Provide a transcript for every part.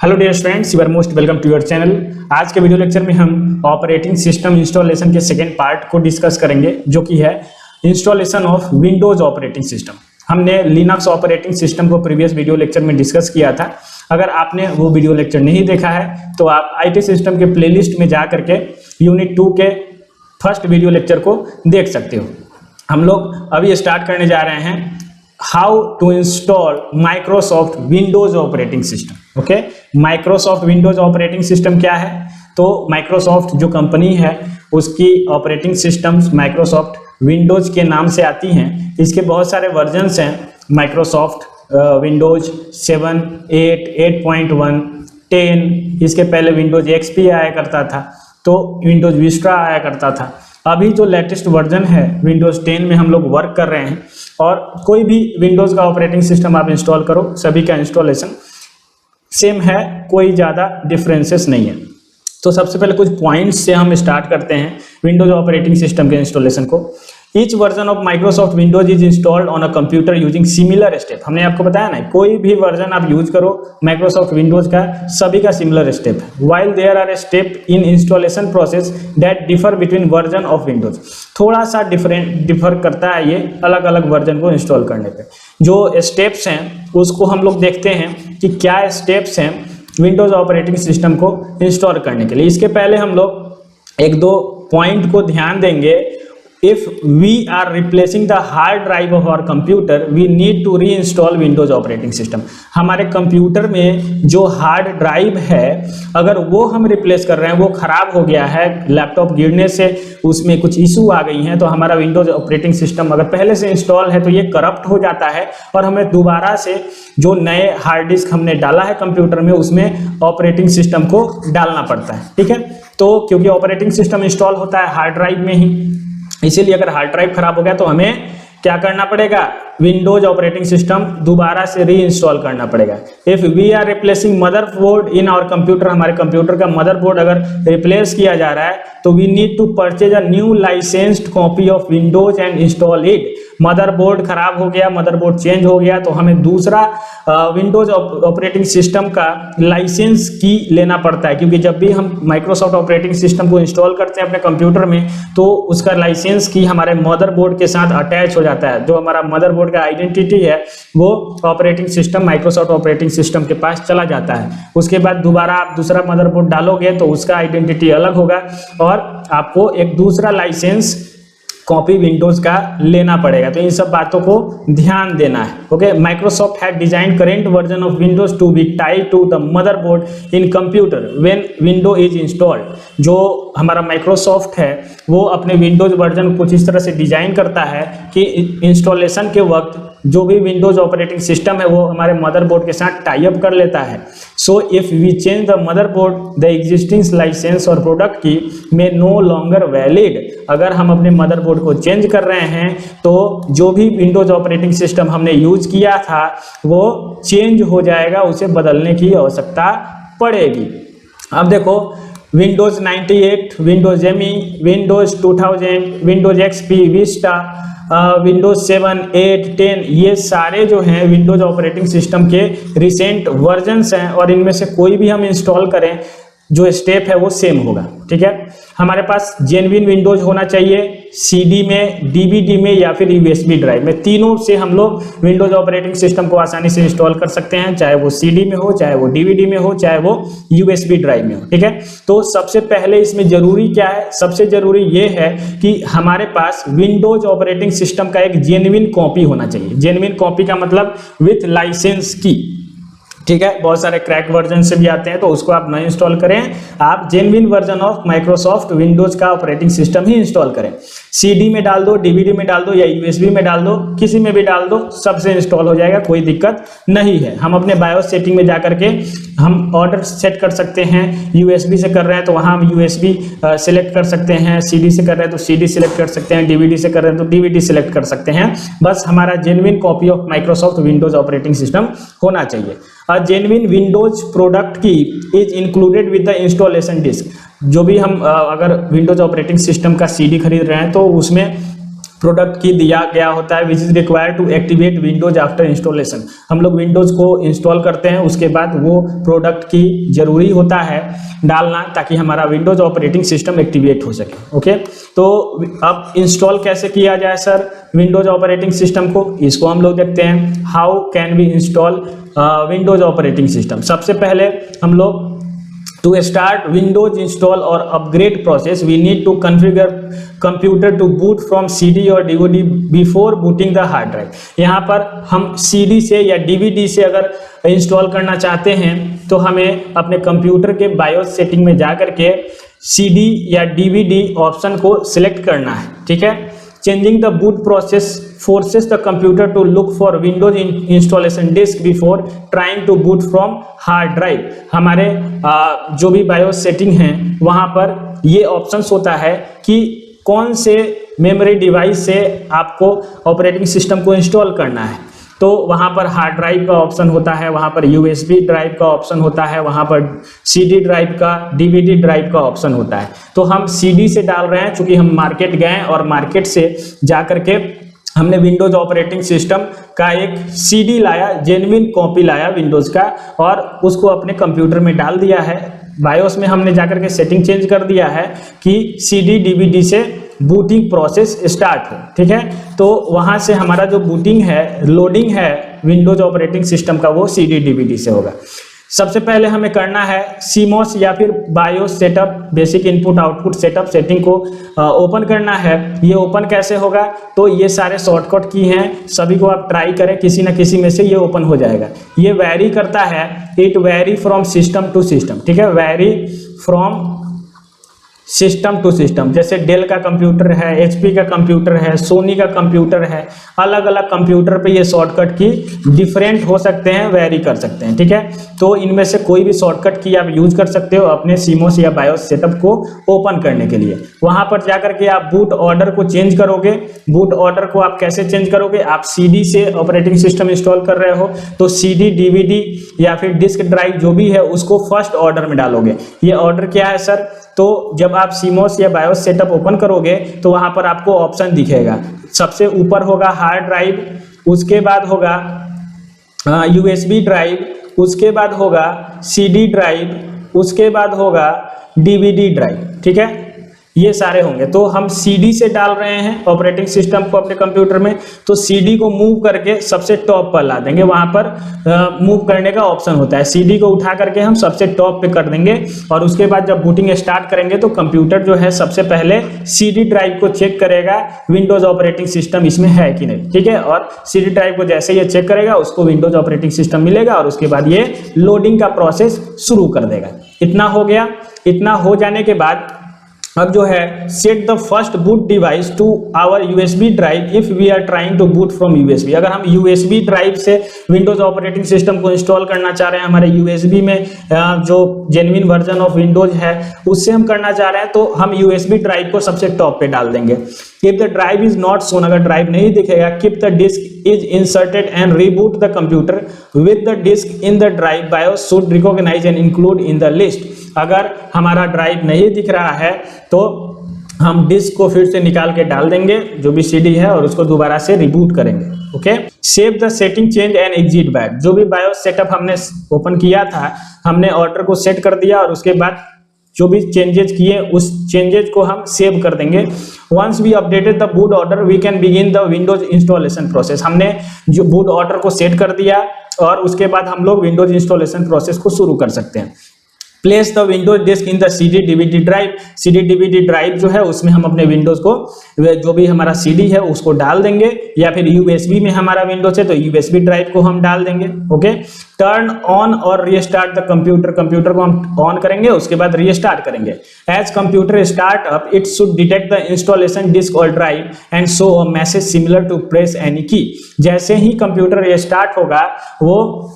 Hello dear friends, you are most welcome to your channel. आज के video lecture में हम ऑपरेटिंग सिस्टम इंस्टॉलेशन के सेकेंड पार्ट को डिस्कस करेंगे, जो कि है installation of Windows operating system. हमने लिनक्स ऑपरेटिंग सिस्टम को प्रीवियस वीडियो लेक्चर में डिस्कस किया था। अगर आपने वो वीडियो लेक्चर नहीं देखा है तो आप आईटी सिस्टम के प्लेलिस्ट में जा करके यूनिट 2 के फर्स्ट वीडियो लेक्चर को देख सकते हो। हम लोग अभी स्टार्ट करने जा रहे हैं how to install Microsoft Windows operating system. Okay, Microsoft Windows operating system क्या है? तो माइक्रोसॉफ्ट जो कंपनी है उसकी ऑपरेटिंग सिस्टम्स माइक्रोसॉफ्ट विंडोज के नाम से आती हैं। इसके बहुत सारे वर्जन्स हैं, माइक्रोसॉफ्ट विंडोज 7, 8, 8.1, 10। इसके पहले विंडोज एक्सपी आया करता था, तो विंडोज विस्टा आया करता था। अभी जो लेटेस्ट वर्जन है विंडोज 10 में हम लोग वर्क कर रहे हैं। और कोई भी विंडोज़ का ऑपरेटिंग सिस्टम आप इंस्टॉल करो, सभी का इंस्टॉलेशन सेम है, कोई ज़्यादा डिफरेंसेस नहीं है। तो सबसे पहले कुछ पॉइंट्स से हम स्टार्ट करते हैं विंडोज ऑपरेटिंग सिस्टम के इंस्टॉलेशन को। Each version of Microsoft Windows is installed on a computer using similar step. हमने आपको बताया ना, कोई भी वर्जन आप यूज करो माइक्रोसॉफ्ट विंडोज का, सभी का सिमिलर स्टेप है। While there are step in installation process that differ between version of Windows. थोड़ा सा डिफर करता है ये अलग अलग वर्जन को इंस्टॉल करने पे। जो स्टेप्स हैं उसको हम लोग देखते हैं कि क्या स्टेप्स हैं विंडोज ऑपरेटिंग सिस्टम को इंस्टॉल करने के लिए। इसके पहले हम लोग एक दो पॉइंट को ध्यान देंगे। If we are replacing the hard drive of our computer, we need to reinstall Windows operating system। हमारे कंप्यूटर में जो हार्ड ड्राइव है, अगर वो हम रिप्लेस कर रहे हैं, वो खराब हो गया है, लैपटॉप गिरने से उसमें कुछ इशू आ गई हैं, तो हमारा विंडोज ऑपरेटिंग सिस्टम अगर पहले से इंस्टॉल है तो ये करप्ट हो जाता है और हमें दोबारा से जो नए हार्ड डिस्क हमने डाला है कंप्यूटर में उसमें ऑपरेटिंग सिस्टम को डालना पड़ता है। ठीक है, तो क्योंकि ऑपरेटिंग सिस्टम इंस्टॉल होता है हार्ड ड्राइव में ही, इसीलिए अगर हार्ड ड्राइव खराब हो गया तो हमें क्या करना पड़ेगा? विंडोज ऑपरेटिंग सिस्टम दोबारा से री इंस्टॉल करना पड़ेगा। If we are replacing motherboard in our computer, हमारे कंप्यूटर का मदरबोर्ड अगर रिप्लेस किया जा रहा है तो we need to purchase a new licensed copy of Windows and install it. Motherboard खराब हो गया, मदरबोर्ड चेंज हो गया, तो हमें दूसरा विंडोज ऑपरेटिंग सिस्टम का लाइसेंस की लेना पड़ता है, क्योंकि जब भी हम माइक्रोसॉफ्ट ऑपरेटिंग सिस्टम को इंस्टॉल करते हैं अपने कंप्यूटर में तो उसका लाइसेंस की हमारे मदरबोर्ड के साथ अटैच हो जाता है। जो हमारा मदरबोर्ड का आइडेंटिटी है वो operating system Microsoft operating system के पास चला जाता है। उसके बाद दोबारा आप दूसरा मदरबोर्ड डालोगे तो उसका आइडेंटिटी अलग होगा और आपको एक दूसरा लाइसेंस कॉपी विंडोज का लेना पड़ेगा। तो इन सब बातों को ध्यान देना है। Okay, Microsoft had design current version of Windows to be tied to the motherboard in computer when window is installed. जो हमारा माइक्रोसॉफ्ट है वो अपने विंडोज वर्जन कुछ इस तरह से डिजाइन करता है कि इंस्टॉलेशन के वक्त जो भी विंडोज ऑपरेटिंग सिस्टम है वो हमारे मदरबोर्ड के साथ टाई अप कर लेता है। So if we change the motherboard the existing licence और product key may no longer valid. अगर हम अपने मदरबोर्ड को चेंज कर रहे हैं तो जो भी विंडोज ऑपरेटिंग सिस्टम हमने यूज किया था वो चेंज हो जाएगा, उसे बदलने की आवश्यकता पड़ेगी। अब देखो, Windows 98, Windows ME, Windows 2000, Windows XP, Vista, Windows 7, 8, 10, ये सारे जो हैं विंडोज ऑपरेटिंग सिस्टम के रिसेंट वर्जन्स हैं और इनमें से कोई भी हम इंस्टॉल करें जो स्टेप है वो सेम होगा। ठीक है, हमारे पास जेन्युइन विंडोज होना चाहिए सीडी में, डीवीडी में या फिर यूएसबी ड्राइव में। तीनों से हम लोग विंडोज ऑपरेटिंग सिस्टम को आसानी से इंस्टॉल कर सकते हैं, चाहे वो सीडी में हो, चाहे वो डीवीडी में हो, चाहे वो यूएसबी ड्राइव में हो। ठीक है, तो सबसे पहले इसमें जरूरी क्या है? सबसे जरूरी ये है कि हमारे पास विंडोज ऑपरेटिंग सिस्टम का एक जेन्युइन कॉपी होना चाहिए। जेन्युइन कॉपी का मतलब विथ लाइसेंस की। ठीक है, बहुत सारे क्रैक वर्जन से भी आते हैं तो उसको आप नहीं इंस्टॉल करें, आप genuine version of Microsoft Windows का ऑपरेटिंग सिस्टम ही इंस्टॉल करें। सीडी में डाल दो, डीवीडी में डाल दो या यूएसबी में डाल दो, किसी में भी डाल दो, सबसे इंस्टॉल हो जाएगा, कोई दिक्कत नहीं है। हम अपने बायोस सेटिंग में जाकर के हम ऑर्डर सेट कर सकते हैं। यूएसबी से कर रहे हैं तो वहाँ हम यूएसबी सिलेक्ट कर सकते हैं, सीडी से कर रहे हैं तो सीडी सिलेक्ट कर सकते हैं, डीवीडी से कर रहे हैं तो डीवीडी सिलेक्ट कर सकते हैं। बस हमारा genuine copy of Microsoft Windows operating system होना चाहिए। A genuine Windows product key is included with the installation disk। जो भी हम अगर विंडोज ऑपरेटिंग सिस्टम का सीडी खरीद रहे हैं तो उसमें प्रोडक्ट की दिया गया होता है which is required to activate Windows after installation. हम लोग विंडोज को इंस्टॉल करते हैं, उसके बाद वो प्रोडक्ट की जरूरी होता है डालना ताकि हमारा विंडोज ऑपरेटिंग सिस्टम एक्टिवेट हो सके। ओके, तो अब इंस्टॉल कैसे किया जाए सर विंडोज ऑपरेटिंग सिस्टम को, इसको हम लोग देखते हैं। How can we install Windows operating system. सबसे पहले हम लोग To start Windows install or upgrade process, we need to configure computer to boot from CD or DVD before booting the hard drive। यहाँ पर हम CD से या DVD से अगर इंस्टॉल करना चाहते हैं तो हमें अपने कंप्यूटर के बायोस सेटिंग में जा करके CD या DVD ऑप्शन को सिलेक्ट करना है, ठीक है। Changing the boot process forces the computer to look for Windows installation disk before trying to boot from hard drive। हमारे जो भी BIOS सेटिंग हैं वहाँ पर ये ऑप्शंस होता है कि कौन से मेमोरी डिवाइस से आपको ऑपरेटिंग सिस्टम को इंस्टॉल करना है। तो वहाँ पर हार्ड ड्राइव का ऑप्शन होता है, वहाँ पर USB ड्राइव का ऑप्शन होता है, वहाँ पर CD ड्राइव का, DVD ड्राइव का ऑप्शन होता है। तो हम CD से डाल रहे हैं क्योंकि हम मार्केट गए और मार्केट से जा करके हमने विंडोज ऑपरेटिंग सिस्टम का एक CD लाया, जेन्युइन कॉपी लाया विंडोज का, और उसको अपने कंप्यूटर में डाल दिया है। बायोस में हमने जाकर के सेटिंग चेंज कर दिया है कि CD DVD से बूटिंग प्रोसेस स्टार्ट हो, ठीक है। तो वहाँ से हमारा जो बूटिंग है, लोडिंग है विंडोज ऑपरेटिंग सिस्टम का, वो CD DVD से होगा। सबसे पहले हमें करना है CMOS या फिर BIOS setup, basic input output setup setting को ओपन करना है। ये ओपन कैसे होगा, तो ये सारे शॉर्टकट की हैं, सभी को आप ट्राई करें, किसी ना किसी में से ये ओपन हो जाएगा। ये वैरी करता है, it vary from system to system, ठीक है, vary from system to system. जैसे डेल का कंप्यूटर है, HP का कंप्यूटर है, सोनी का कंप्यूटर है, अलग अलग कंप्यूटर पे ये शॉर्टकट की डिफरेंट हो सकते हैं, वेरी कर सकते हैं, ठीक है। तो इनमें से कोई भी शॉर्टकट की आप यूज कर सकते हो अपने CMOS या बायोस सेटअप को ओपन करने के लिए। वहां पर जाकर के आप बूट ऑर्डर को चेंज करोगे। बूट ऑर्डर को आप कैसे चेंज करोगे, आप CD से ऑपरेटिंग सिस्टम इंस्टॉल कर रहे हो तो CD DVD या फिर डिस्क ड्राइव जो भी है उसको फर्स्ट ऑर्डर में डालोगे। ये ऑर्डर क्या है सर, तो जब आप CMOS या बायोस सेटअप ओपन करोगे तो वहां पर आपको ऑप्शन दिखेगा। सबसे ऊपर होगा हार्ड ड्राइव, उसके बाद होगा USB ड्राइव, उसके बाद होगा CD ड्राइव, उसके बाद होगा DVD ड्राइव, ठीक है। ये सारे होंगे। तो हम CD से डाल रहे हैं ऑपरेटिंग सिस्टम को अपने कंप्यूटर में, तो CD को मूव करके सबसे टॉप पर ला देंगे। वहां पर मूव करने का ऑप्शन होता है, CD को उठा करके हम सबसे टॉप पे कर देंगे और उसके बाद जब बूटिंग स्टार्ट करेंगे तो कंप्यूटर जो है सबसे पहले CD ड्राइव को चेक करेगा विंडोज ऑपरेटिंग सिस्टम इसमें है कि नहीं, ठीक है। और CD ड्राइव को जैसे ये चेक करेगा उसको विंडोज ऑपरेटिंग सिस्टम मिलेगा और उसके बाद ये लोडिंग का प्रोसेस शुरू कर देगा। इतना हो गया। इतना हो जाने के बाद अब जो है set the first boot device to our USB drive if we are trying to boot from USB। अगर हम USB ड्राइव से विंडोज ऑपरेटिंग सिस्टम को इंस्टॉल करना चाह रहे हैं, हमारे USB में जो जेन्युइन वर्जन ऑफ विंडोज है उससे हम करना चाह रहे हैं, तो हम USB ड्राइव को सबसे टॉप पे डाल देंगे। If the drive is not shown, अगर ड्राइव नहीं दिखेगा, keep the disk is inserted and reboot the computer with the disk in the drive, BIOS should recognise and include in the list. अगर हमारा drive नहीं दिख रहा है तो हम डिस्क को फिर से निकाल के डाल देंगे जो भी CD है और उसको दोबारा से रिबूट करेंगे। Okay, save the setting change and exit back. जो भी बायोस सेटअप हमने ओपन किया था, हमने ऑर्डर को सेट कर दिया और उसके बाद जो भी चेंजेस किए उस चेंजेस को हम सेव कर देंगे। Once we updated the boot order we can begin the Windows installation process. हमने जो बूट ऑर्डर को सेट कर दिया और उसके बाद हम लोग विंडोज इंस्टॉलेशन प्रोसेस को शुरू कर सकते हैं। Place the Windows disk in the CD DVD drive. CD DVD drive जो है उसमें हम अपने विंडोज को, जो भी हमारा CD है उसको डाल देंगे, या फिर USB में हमारा विंडोज है तो USB ड्राइव को हम डाल देंगे। ओके, टर्न ऑन और रीस्टार्ट द कंप्यूटर। कंप्यूटर को हम ऑन करेंगे, उसके बाद रीस्टार्ट करेंगे। As computer start up it should detect the installation disk और drive and show a message similar to press any key. जैसे ही कंप्यूटर रीस्टार्ट होगा, वो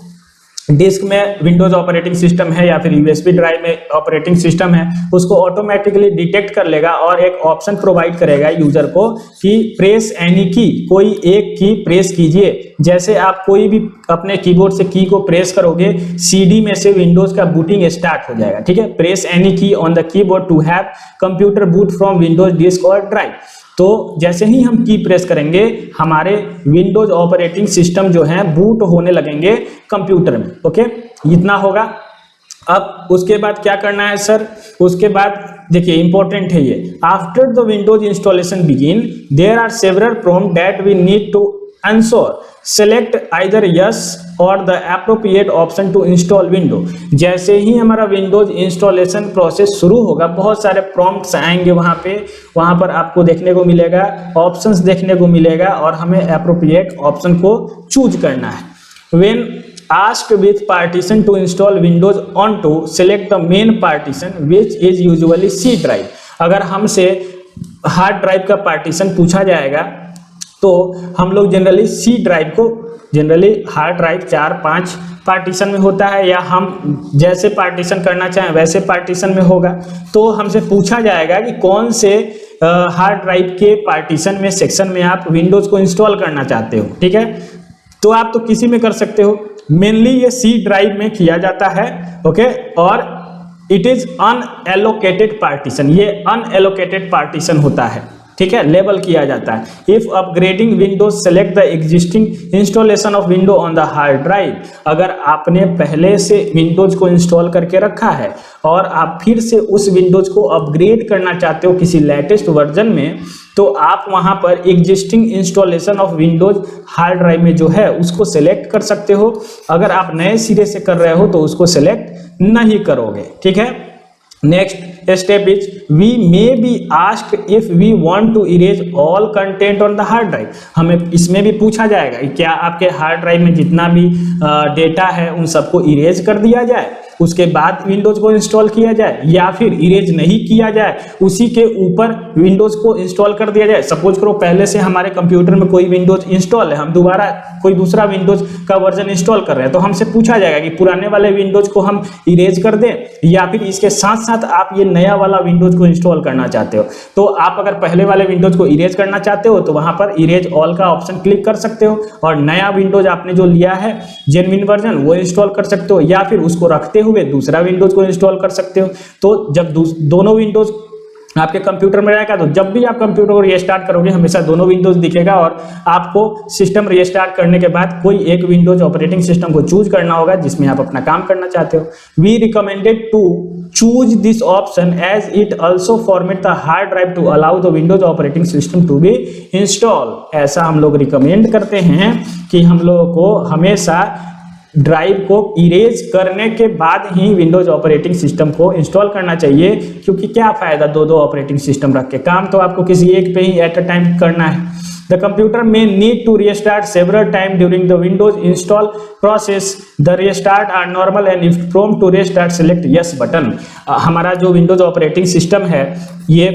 डिस्क में विंडोज ऑपरेटिंग सिस्टम है या फिर USB ड्राइव में ऑपरेटिंग सिस्टम है, उसको ऑटोमेटिकली डिटेक्ट कर लेगा और एक ऑप्शन प्रोवाइड करेगा यूजर को कि प्रेस एनी की, कोई एक की प्रेस कीजिए। जैसे आप कोई भी अपने कीबोर्ड से की को प्रेस करोगे, CD में से विंडोज का बूटिंग स्टार्ट हो जाएगा। ठीक है, press any key on the keyboard to have computer boot from Windows disk और ड्राइव। तो जैसे ही हम की प्रेस करेंगे हमारे विंडोज ऑपरेटिंग सिस्टम जो है बूट होने लगेंगे कंप्यूटर में। ओके, इतना होगा। अब उसके बाद क्या करना है सर, उसके बाद देखिए इंपॉर्टेंट है ये, after the Windows installation begin there are several prompt that we need to answer, select either yes or the appropriate option to install window. जैसे ही हमारा विंडोज इंस्टॉलेशन प्रोसेस शुरू होगा बहुत सारे प्रॉम्प्ट्स आएंगे वहां पर आपको देखने को मिलेगा, ऑप्शंस देखने को मिलेगा और हमें एप्रोप्रिएट ऑप्शन को चूज करना है। When asked with partition to install Windows onto, select the main partition which is usually C drive। अगर हमसे हार्ड ड्राइव का पार्टीशन पूछा जाएगा तो हम लोग जनरली सी ड्राइव को, जनरली हार्ड ड्राइव 4-5 पार्टीशन में होता है या हम जैसे पार्टीशन करना चाहें वैसे पार्टीशन में होगा, तो हमसे पूछा जाएगा कि कौन से हार्ड ड्राइव के पार्टीशन में सेक्शन में आप विंडोज को इंस्टॉल करना चाहते हो। ठीक है, तो आप तो किसी में कर सकते हो, मेनली ये सी ड्राइव में किया जाता है। ओके, और इट इज अनएलोकेटेड पार्टीशन, ये अनएलोकेटेड पार्टीशन होता है। ठीक है, लेबल किया जाता है। If upgrading Windows select the existing installation of window on the hard drive. अगर आपने पहले से विंडोज को इंस्टॉल करके रखा है और आप फिर से उस विंडोज को अपग्रेड करना चाहते हो किसी लेटेस्ट वर्जन में, तो आप वहां पर existing installation of Windows hard drive में जो है उसको सेलेक्ट कर सकते हो। अगर आप नए सिरे से कर रहे हो तो उसको सेलेक्ट नहीं करोगे। ठीक है, next step is we may be asked if we want to erase all content on the hard drive. हमें इसमें भी पूछा जाएगा कि क्या आपके हार्ड ड्राइव में जितना भी डेटा है उन सबको इरेज कर दिया जाए, उसके बाद विंडोज को इंस्टॉल किया जाए, या फिर इरेज नहीं किया जाए उसी के ऊपर विंडोज को इंस्टॉल कर दिया जाए। सपोज करो पहले से हमारे कंप्यूटर में कोई विंडोज इंस्टॉल है, हम दोबारा कोई दूसरा विंडोज का वर्जन इंस्टॉल कर रहे हैं, तो हमसे पूछा जाएगा कि पुराने वाले विंडोज को हम इरेज कर दें या फिर इसके साथ साथ आप ये नया वाला विंडोज को इंस्टॉल करना चाहते हो। तो आप अगर पहले वाले विंडोज को इरेज करना चाहते हो तो वहां पर इरेज ऑल का ऑप्शन क्लिक कर सकते हो और नया विंडोज आपने जो लिया है जेन्युइन वर्जन वो इंस्टॉल कर सकते हो, या फिर उसको रखते हुए दूसरा विंडोज को इंस्टॉल कर सकते हो। तो जब दोनों विंडोज आपके कंप्यूटर में रहेगा तो जब भी आप कंप्यूटर को रीस्टार्ट करोगे हमेशा दोनों विंडोज दिखेगा और आपको सिस्टम रीस्टार्ट करने के बाद कोई एक विंडोज ऑपरेटिंग सिस्टम को चूज करना होगा जिसमें आप अपना काम करना चाहते हो। We recommended to choose this option as it also format the hard drive to allow the Windows operating system to be installed। ऐसा हम लोग रिकमेंड करते हैं कि हम लोगों को हमेशा ड्राइव को इरेज करने के बाद ही विंडोज ऑपरेटिंग सिस्टम को इंस्टॉल करना चाहिए, क्योंकि क्या फायदा दो ऑपरेटिंग सिस्टम रख के, काम तो आपको किसी एक पे ही एट अ टाइम करना है। The computer may need to restart several times during the Windows install process. The restart are normal and if prompt to restart select yes button। हमारा जो Windows ऑपरेटिंग सिस्टम है ये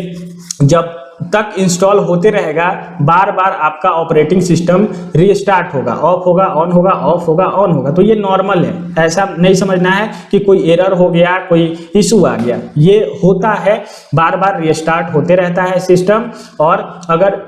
जब तक install होते रहेगा बार बार आपका ऑपरेटिंग सिस्टम रीस्टार्ट होगा, ऑफ होगा ऑन होगा, ऑफ होगा ऑन होगा, तो ये नॉर्मल है। ऐसा नहीं समझना है कि कोई एरर हो गया, कोई इशू आ गया, ये होता है, बार बार रीस्टार्ट होते रहता है सिस्टम। और अगर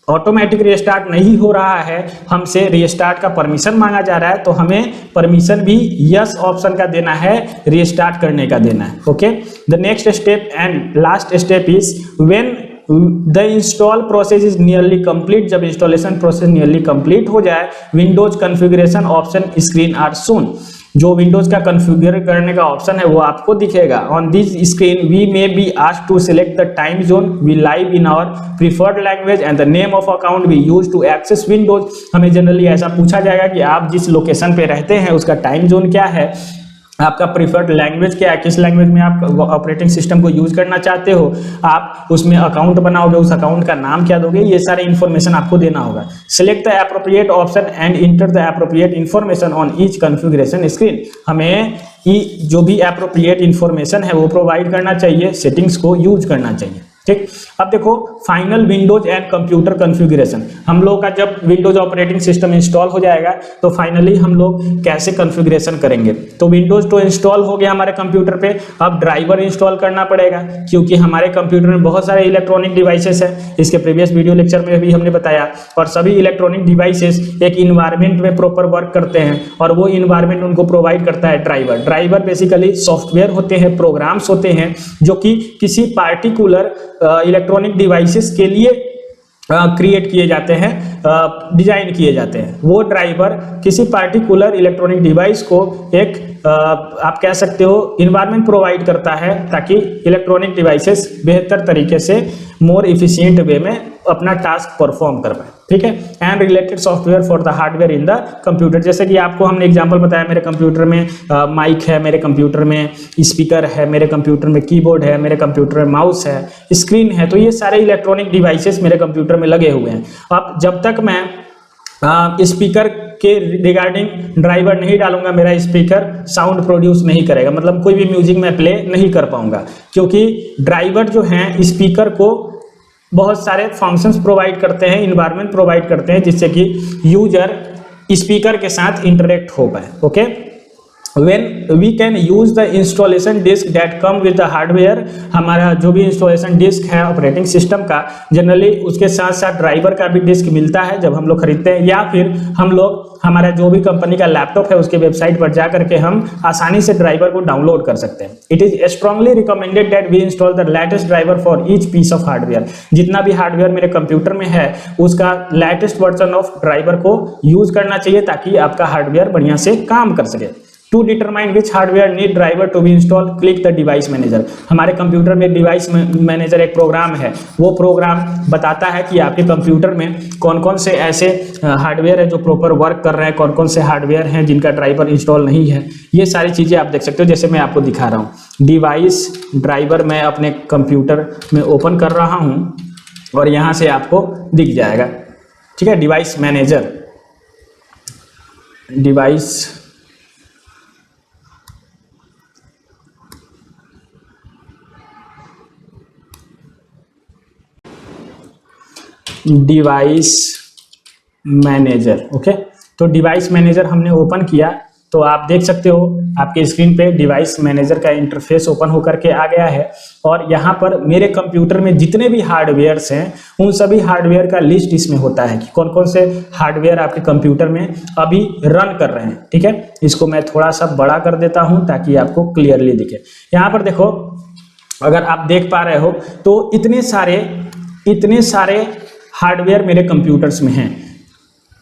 ऑटोमेटिक रीस्टार्ट नहीं हो रहा है, हमसे रीस्टार्ट का परमिशन मांगा जा रहा है, तो हमें परमिशन भी यस ऑप्शन का देना है, रीस्टार्ट करने का देना है। Okay, the next step and last step is when the install process is nearly complete. जब इंस्टॉलेशन प्रोसेस नियरली कंप्लीट हो जाए Windows configuration option screen are shown. जो विंडोज का कॉन्फ़िगर करने का ऑप्शन है वो आपको दिखेगा। On this screen we may be asked to select the time zone we live in our preferred language and the name of account we use to access Windows. हमें generally ऐसा पूछा जाएगा कि आप जिस लोकेशन पे रहते हैं उसका टाइम जोन क्या है, आपका प्रीफर्ड लैंग्वेज क्या है, किस लैंग्वेज में आप ऑपरेटिंग सिस्टम को यूज करना चाहते हो, आप उसमें अकाउंट बनाओगे, उस अकाउंट का नाम क्या दोगे, ये सारे इन्फॉर्मेशन आपको देना होगा। Select the appropriate option and enter the appropriate information on each configuration screen. हमें जो भी एप्रोप्रिएट इन्फॉर्मेशन है वो प्रोवाइड करना चाहिए, सेटिंग्स को यूज करना चाहिए। ठीक, अब देखो final Windows and computer configuration. हम लोग का जब विंडोज ऑपरेटिंग सिस्टम इंस्टॉल हो जाएगा तो फाइनली हम लोग कैसे कॉन्फ़िगरेशन करेंगे। तो विंडोज तो इंस्टॉल हो गया हमारे कंप्यूटर पे, अब ड्राइवर इंस्टॉल करना पड़ेगा, क्योंकि हमारे कंप्यूटर में बहुत सारे इलेक्ट्रॉनिक डिवाइसेस हैं। इसके प्रीवियस वीडियो लेक्चर में भी हमने बताया, और सभी इलेक्ट्रॉनिक डिवाइसेस एक इन्वायरमेंट में प्रॉपर वर्क करते हैं और वो इन्वायरमेंट उनको प्रोवाइड करता है ड्राइवर। ड्राइवर बेसिकली सॉफ्टवेयर होते हैं, प्रोग्राम्स होते हैं जो कि किसी पार्टिकुलर इलेक्ट्रॉनिक डिवाइसेस के लिए क्रिएट किए जाते हैं, डिजाइन किए जाते हैं। वो ड्राइवर किसी पार्टिकुलर इलेक्ट्रॉनिक डिवाइस को एक आप कह सकते हो इन्वायरमेंट प्रोवाइड करता है ताकि इलेक्ट्रॉनिक डिवाइसेस बेहतर तरीके से मोर इफिशिएंट वे में अपना टास्क परफॉर्म कर पाए, ठीक है। And related software for the hardware in the computer, जैसे कि आपको हमने एग्जांपल बताया, मेरे कंप्यूटर में माइक है, मेरे कंप्यूटर में स्पीकर है, मेरे कंप्यूटर में कीबोर्ड है, मेरे कंप्यूटर में माउस है, स्क्रीन है, तो ये सारे इलेक्ट्रॉनिक डिवाइसेस मेरे कंप्यूटर में लगे हुए हैं। अब जब तक मैं स्पीकर के रिगार्डिंग ड्राइवर नहीं डालूंगा, मेरा स्पीकर साउंड प्रोड्यूस नहीं करेगा, मतलब कोई भी म्यूजिक मैं प्ले नहीं कर पाऊंगा, क्योंकि ड्राइवर जो हैं स्पीकर को बहुत सारे फंक्शंस प्रोवाइड करते हैं, इन्वायरमेंट प्रोवाइड करते हैं, जिससे कि यूजर स्पीकर के साथ इंटरेक्ट हो पाए। Okay, when we can use the installation disk that come with the hardware, हमारा जो भी इंस्टॉलेशन डिस्क है ऑपरेटिंग सिस्टम का, जनरली उसके साथ साथ ड्राइवर का भी डिस्क मिलता है जब हम लोग खरीदते हैं, या फिर हम लोग हमारा जो भी कंपनी का लैपटॉप है उसके वेबसाइट पर जा करके हम आसानी से ड्राइवर को डाउनलोड कर सकते हैं। It is strongly recommended that we install the latest driver for each piece of hardware. जितना भी हार्डवेयर मेरे कंप्यूटर में है उसका लेटेस्ट वर्जन ऑफ ड्राइवर को यूज करना चाहिए ताकि आपका हार्डवेयर बढ़िया से काम कर सके। To determine which hardware need driver to be install, click the device manager. हमारे कंप्यूटर में डिवाइस मैनेजर एक प्रोग्राम है, वो प्रोग्राम बताता है कि आपके कंप्यूटर में कौन कौन से ऐसे हार्डवेयर है जो प्रॉपर वर्क कर रहे हैं, कौन कौन से हार्डवेयर हैं जिनका ड्राइवर इंस्टॉल नहीं है। ये सारी चीज़ें आप देख सकते हो, जैसे मैं आपको दिखा रहा हूँ। डिवाइस ड्राइवर मैं अपने कंप्यूटर में ओपन कर रहा हूँ और यहाँ से आपको दिख जाएगा, ठीक है। Device manager, device manager. Okay, तो डिवाइस मैनेजर हमने ओपन किया तो आप देख सकते हो आपके स्क्रीन पे डिवाइस मैनेजर का इंटरफेस ओपन होकर के आ गया है, और यहाँ पर मेरे कंप्यूटर में जितने भी हार्डवेयर्स हैं उन सभी हार्डवेयर का लिस्ट इसमें होता है कि कौन कौन से हार्डवेयर आपके कंप्यूटर में अभी रन कर रहे हैं, ठीक है। इसको मैं थोड़ा सा बड़ा कर देता हूँ ताकि आपको क्लियरली दिखे। यहाँ पर देखो, अगर आप देख पा रहे हो तो इतने सारे हार्डवेयर मेरे कंप्यूटर्स में हैं।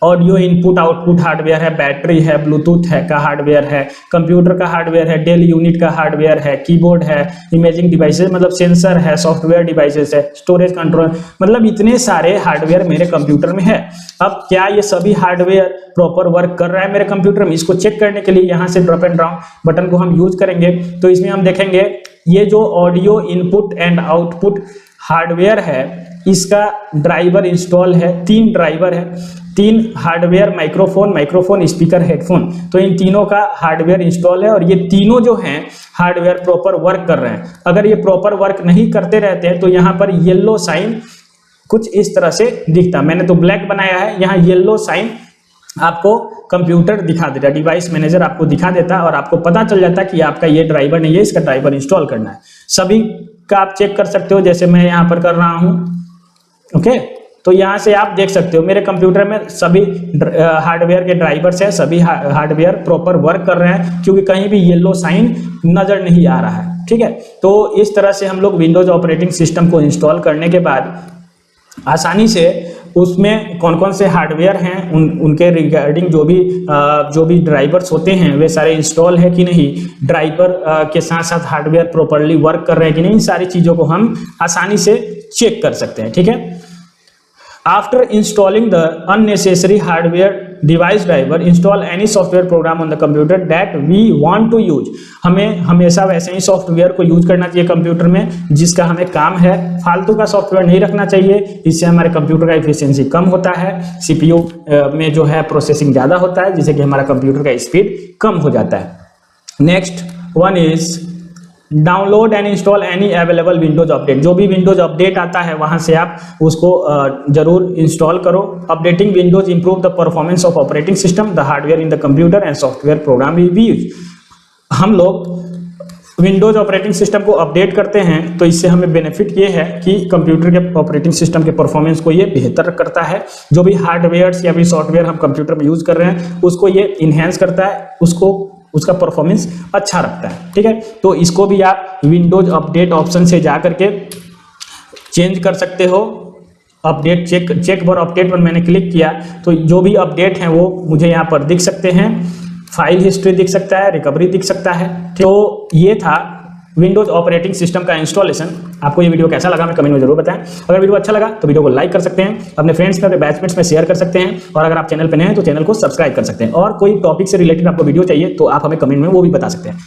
ऑडियो इनपुट आउटपुट हार्डवेयर है, बैटरी है, ब्लूटूथ है का हार्डवेयर है, कंप्यूटर का हार्डवेयर है, डेल यूनिट का हार्डवेयर है, कीबोर्ड है, इमेजिंग डिवाइसेस मतलब सेंसर है, सॉफ्टवेयर डिवाइसेस है, स्टोरेज कंट्रोल, मतलब इतने सारे हार्डवेयर मेरे कंप्यूटर में है। अब क्या ये सभी हार्डवेयर प्रॉपर वर्क कर रहा है मेरे कंप्यूटर में? इसको चेक करने के लिए यहाँ से ड्रॉप एंड डाउन बटन को हम यूज करेंगे, तो इसमें हम देखेंगे ये जो audio input and output hardware है इसका ड्राइवर इंस्टॉल है। 3 ड्राइवर है, 3 हार्डवेयर, माइक्रोफोन, स्पीकर, हेडफोन, तो इन तीनों का हार्डवेयर इंस्टॉल है और ये तीनों जो हैं हार्डवेयर प्रॉपर वर्क कर रहे हैं। अगर ये प्रॉपर वर्क नहीं करते रहते हैं तो यहाँ पर येलो साइन कुछ इस तरह से दिखता, मैंने तो ब्लैक बनाया है, यहाँ येलो साइन आपको कंप्यूटर दिखा देता, डिवाइस मैनेजर आपको दिखा देता और आपको पता चल जाता कि आपका ये ड्राइवर नहीं है, इसका ड्राइवर इंस्टॉल करना है। सभी का आप चेक कर सकते हो, जैसे मैं यहाँ पर कर रहा हूँ। ओके, तो यहाँ से आप देख सकते हो मेरे कंप्यूटर में सभी हार्डवेयर के ड्राइवर्स हैं, सभी हार्डवेयर प्रॉपर वर्क कर रहे हैं क्योंकि कहीं भी येलो साइन नजर नहीं आ रहा है, ठीक है। तो इस तरह से हम लोग विंडोज ऑपरेटिंग सिस्टम को इंस्टॉल करने के बाद आसानी से उसमें कौन कौन से हार्डवेयर हैं उनके रिगार्डिंग जो भी ड्राइवर्स होते हैं वे सारे इंस्टॉल है कि नहीं, ड्राइवर के साथ साथ हार्डवेयर प्रॉपर्ली वर्क कर रहे हैं कि नहीं, इन सारी चीज़ों को हम आसानी से चेक कर सकते हैं, ठीक है। After installing the unnecessary hardware device driver, install any software program on the computer that we want to use. हमें हमेशा वैसे ही सॉफ्टवेयर को यूज करना चाहिए कंप्यूटर में जिसका हमें काम है, फालतू का सॉफ्टवेयर नहीं रखना चाहिए। इससे हमारे कंप्यूटर का एफिशिएंसी कम होता है, सीपीयू में जो है प्रोसेसिंग ज़्यादा होता है जिससे कि हमारा कंप्यूटर का स्पीड कम हो जाता है। Next one is download and install any available Windows update. जो भी विंडोज अपडेट आता है वहां से आप उसको जरूर इंस्टॉल करो। Updating Windows improve the performance of operating system, the hardware in the computer and software program will be use. हम लोग विंडोज ऑपरेटिंग सिस्टम को अपडेट करते हैं तो इससे हमें बेनिफिट ये है कि कंप्यूटर के ऑपरेटिंग सिस्टम के परफॉर्मेंस को ये बेहतर करता है। जो भी हार्डवेयर या भी सॉफ्टवेयर हम कंप्यूटर में यूज कर रहे हैं उसको ये इन्हेंस करता है, उसका परफॉर्मेंस अच्छा रखता है, ठीक है। तो इसको भी आप विंडोज अपडेट ऑप्शन से जा करके चेंज कर सकते हो। अपडेट चेक फॉर अपडेट पर मैंने क्लिक किया तो जो भी अपडेट हैं वो मुझे यहाँ पर दिख सकते हैं, फाइल हिस्ट्री दिख सकता है, रिकवरी दिख सकता है। तो ये था विंडोज ऑपरेटिंग सिस्टम का इंस्टॉलेशन। आपको ये वीडियो कैसा लगा मैं कमेंट में जरूर बताएं। अगर वीडियो अच्छा लगा तो वीडियो को लाइक कर सकते हैं, अपने फ्रेंड्स में, अपने बैचमेट्स में शेयर कर सकते हैं, और अगर आप चैनल पर नए हैं तो चैनल को सब्सक्राइब कर सकते हैं। और कोई टॉपिक से रिलेटेड आपको वीडियो चाहिए तो आप हमें कमेंट में वो भी बता सकते हैं।